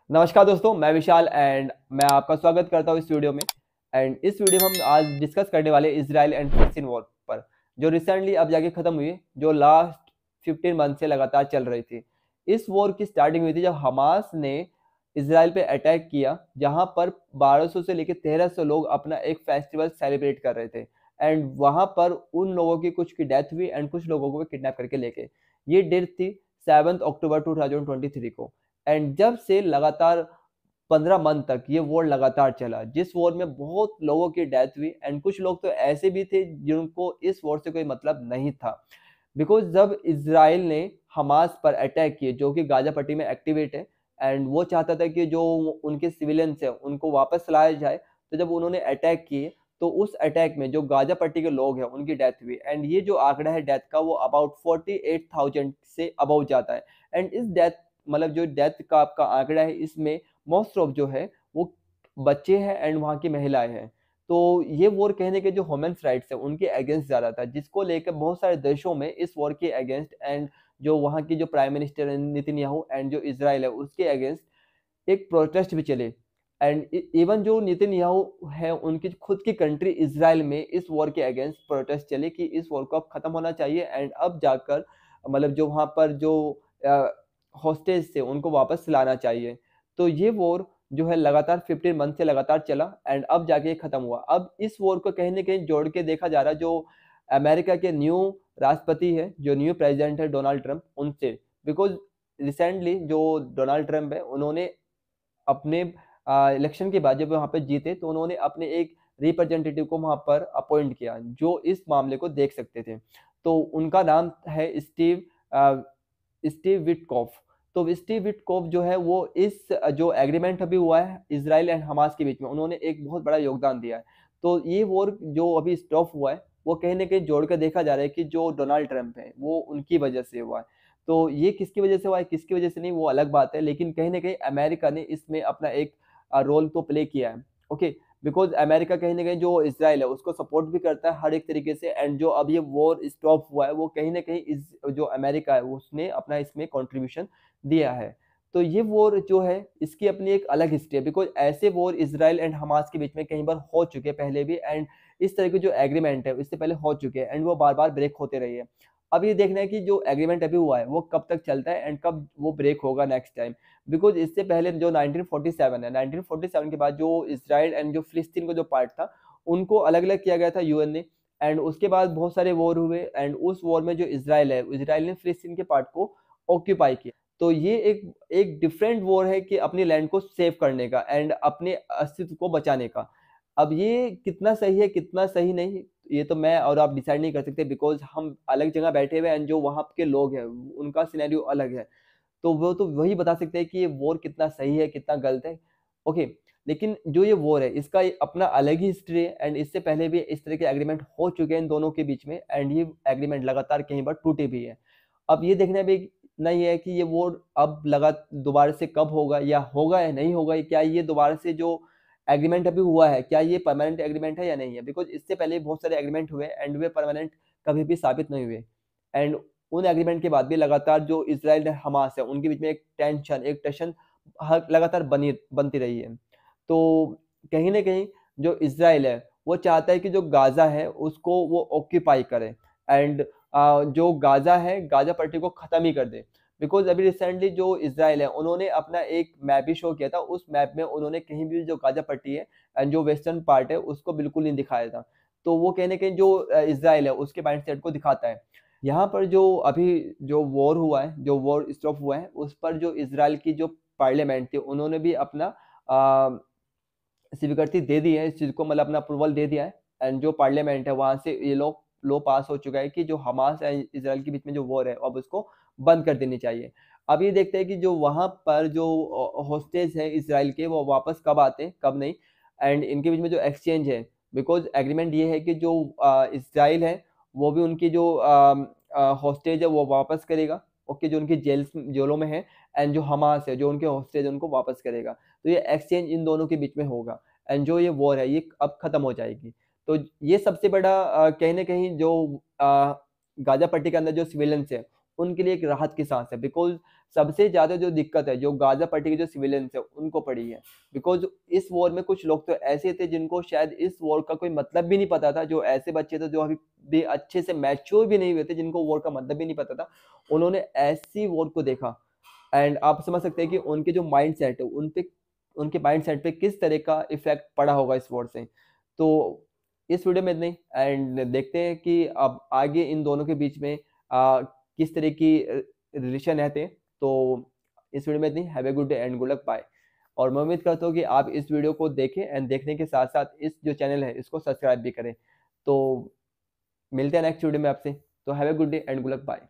नमस्कार दोस्तों, मैं विशाल एंड मैं आपका स्वागत करता हूँ इस वीडियो में। एंड इस वीडियो में हम आज डिस्कस करने वाले इजराइल एंड फिलिस्तीन वॉर पर, जो रिसेंटली अब जाके खत्म हुई, जो लास्ट 15 मंथ से लगातार चल रही थी। इस वॉर की स्टार्टिंग हुई थी जब हमास ने इजराइल पे अटैक किया, जहां पर 1200 से लेकर 1300 लोग अपना एक फेस्टिवल सेलिब्रेट कर रहे थे। एंड वहां पर उन लोगों की कुछ की डेथ हुई एंड कुछ लोगों को किडनैप करके लेके। ये डेट थी 7 अक्टूबर 2023 को। एंड जब से लगातार 15 मंथ तक ये वॉर लगातार चला, जिस वॉर में बहुत लोगों की डेथ हुई एंड कुछ लोग तो ऐसे भी थे जिनको इस वॉर से कोई मतलब नहीं था। बिकॉज जब इसराइल ने हमास पर अटैक किए, जो कि गाजा पट्टी में एक्टिवेट है, एंड वो चाहता था कि जो उनके सिविलियंस हैं उनको वापस लाया जाए। तो जब उन्होंने अटैक किए, तो उस अटैक में जो गाजा पट्टी के लोग हैं उनकी डेथ हुई। एंड ये जो आंकड़ा है डेथ का, वो अबाउट 48,000 से अबाउट जाता है। एंड इस डेथ, मतलब जो डेथ का आपका आंकड़ा है, इसमें मोस्ट ऑफ जो है वो बच्चे हैं एंड वहाँ की महिलाएं हैं। तो ये वॉर कहने के जो ह्यूमन राइट्स है उनके अगेंस्ट जा रहा था, जिसको लेकर बहुत सारे देशों में इस वॉर के अगेंस्ट, एंड जो वहाँ की जो प्राइम मिनिस्टर है नेतन्याहू, एंड जो इसराइल है उसके अगेंस्ट एक प्रोटेस्ट भी चले। एंड इवन जो नेतन्याहू है, उनकी खुद की कंट्री इसराइल में इस वॉर के अगेंस्ट प्रोटेस्ट चले कि इस वॉर को अब खत्म होना चाहिए एंड अब जाकर मतलब जो वहाँ पर जो हॉस्टेज थे उनको वापस लाना चाहिए। तो ये वॉर जो है लगातार 15 मंथ से लगातार चला एंड अब जाके ये खत्म हुआ। अब इस वॉर को कहीं ना कहीं जोड़ के देखा जा रहा है, जो अमेरिका के न्यू राष्ट्रपति है, जो न्यू प्रेसिडेंट है डोनाल्ड ट्रंप, उनसे। बिकॉज रिसेंटली जो डोनाल्ड ट्रंप है, उन्होंने अपने इलेक्शन के बाद जब वहाँ पे जीते, तो उन्होंने अपने एक रिप्रेजेंटेटिव को वहाँ पर अपॉइंट किया जो इस मामले को देख सकते थे। तो उनका नाम है स्टीव विटकॉफ। तो स्टीव विटकॉफ जो है वो इस जो एग्रीमेंट अभी हुआ है इसराइल एंड हमास के बीच में, उन्होंने एक बहुत बड़ा योगदान दिया है। तो ये वॉर जो अभी स्टॉप हुआ है, वो कहीं ना कहीं जोड़ कर देखा जा रहा है कि जो डोनाल्ड ट्रंप है वो उनकी वजह से हुआ है। तो ये किसकी वजह से हुआ है, किसकी वजह से नहीं, वो अलग बात है, लेकिन कहीं ना कहीं अमेरिका ने इसमें अपना एक रोल तो प्ले किया है। ओके। बिकॉज अमेरिका कहीं ना कहीं जो इसराइल है उसको सपोर्ट भी करता है हर एक तरीके से। एंड जो अब ये वॉर स्टॉप हुआ है, वो कहीं ना कहीं इस जो अमेरिका है उसने अपना इसमें कंट्रीब्यूशन दिया है। तो ये वॉर जो है इसकी अपनी एक अलग हिस्ट्री है, बिकॉज ऐसे वॉर इसराइल एंड हमास के बीच में कई बार हो चुके हैं पहले भी। एंड इस तरह के जो एग्रीमेंट है इससे पहले हो चुके हैं एंड वो बार बार ब्रेक होते रही है। अब ये देखना है कि जो एग्रीमेंट अभी हुआ है वो कब तक चलता है एंड कब वो ब्रेक होगा नेक्स्ट टाइम। बिकॉज इससे पहले जो 1947 है, 1947 के बाद जो इसराइल एंड जो फिलिस्तीन का जो पार्ट था, उनको अलग अलग किया गया था यूएन ने। एंड उसके बाद बहुत सारे वॉर हुए एंड उस वॉर में जो इसराइल है, इसराइल ने फिलिस्तीन के पार्ट को ऑक्यूपाई किया। तो ये एक एक डिफरेंट वॉर है कि अपनी लैंड को सेव करने का एंड अपने अस्तित्व को बचाने का। अब ये कितना सही है कितना सही नहीं, ये तो मैं और आप डिसाइड नहीं कर सकते, बिकॉज हम अलग जगह बैठे हुए हैं एंड जो वहाँ के लोग हैं उनका सिनेरियो अलग है। तो वो तो वही बता सकते हैं कि ये वॉर कितना सही है कितना गलत है। ओके। लेकिन जो ये वॉर है इसका अपना अलग ही हिस्ट्री है एंड इससे पहले भी इस तरह के एग्रीमेंट हो चुके हैं इन दोनों के बीच में, एंड ये एग्रीमेंट लगातार कहीं बार टूटे भी है। अब ये देखना भी नहीं है कि ये वॉर अब लगा दोबारा से कब होगा या नहीं होगा, क्या ये दोबारा से जो एग्रीमेंट अभी हुआ है क्या ये परमानेंट एग्रीमेंट है या नहीं है। बिकॉज इससे पहले बहुत सारे एग्रीमेंट हुए एंड वे परमानेंट कभी भी साबित नहीं हुए। एंड उन एग्रीमेंट के बाद भी लगातार जो इसराइल और हमास है उनके बीच में एक टेंशन लगातार बनी बनती रही है। तो कहीं ना कहीं जो इसराइल है वो चाहता है कि जो गाजा है उसको वो ऑक्यूपाई करे एंड जो गाजा है गाजा पट्टी को खत्म ही कर दे। बिकॉज अभी रिसेंटली जो इसराइल है उन्होंने अपना एक मैप भी शो किया था, उस मैप में उन्होंने कहीं भी जो गाजा पट्टी है एंड जो वेस्टर्न पार्ट है उसको बिल्कुल नहीं दिखाया था। तो वो कहीं ना कहीं जो इसराइल है उसके माइंडसेट को दिखाता है। यहाँ पर जो अभी जो वॉर हुआ है, जो वॉर स्टॉप हुआ है, उस पर जो इसराइल की जो पार्लियामेंट थी उन्होंने भी अपना स्वीकृति दे दी है इस चीज को, मतलब अपना अप्रूवल दे दिया है। एंड जो पार्लियामेंट है वहां से ये लो पास हो चुका है कि जो हमास एंड इसराइल के बीच में जो वॉर है अब उसको बंद कर देनी चाहिए। अब ये देखते हैं कि जो वहां पर जो हॉस्टेज है इसराइल के वो वापस कब आते हैं कब नहीं, एंड इनके बीच में जो एक्सचेंज है। बिकॉज एग्रीमेंट ये है कि जो इसराइल है वो भी उनकी जो हॉस्टेज है वो वापस करेगा। ओके, जो उनकी जेलों में है। एंड जो हमास है जो उनके हॉस्टेज है उनको वापस करेगा। तो ये एक्सचेंज इन दोनों के बीच में होगा एंड जो ये वॉर है ये अब खत्म हो जाएगी। तो ये सबसे बड़ा कहीं ना कहीं जो गाजा पट्टी के अंदर जो सिविलियंस है उनके लिए एक राहत की सांस है, बिकॉज सबसे ज्यादा जो दिक्कत है जो गाजा पट्टी के जो सिविलियंस है उनको पड़ी है। बिकॉज इस वॉर में कुछ लोग तो ऐसे थे जिनको शायद इस वॉर का कोई मतलब भी नहीं पता था, जो ऐसे बच्चे थे जो अभी भी अच्छे से मैच्योर भी नहीं हुए थे, जिनको वॉर का मतलब भी नहीं पता था, उन्होंने ऐसी वॉर को देखा। एंड आप समझ सकते हैं कि उनके जो माइंड सेट है उन पे, उनके माइंड सेट पे किस तरह का इफेक्ट पड़ा होगा इस वॉर से। तो इस वीडियो में इतना ही, एंड देखते हैं कि अब आगे इन दोनों के बीच में किस तरह की रिलेशन रहते। तो इस वीडियो में इतनी, have a good day and good luck, bye. और मैं उम्मीद करता हूँ कि आप इस वीडियो को देखें एंड देखने के साथ साथ इस जो चैनल है इसको सब्सक्राइब भी करें। तो मिलते हैं नेक्स्ट वीडियो में आपसे। तो have a good day and good luck, bye.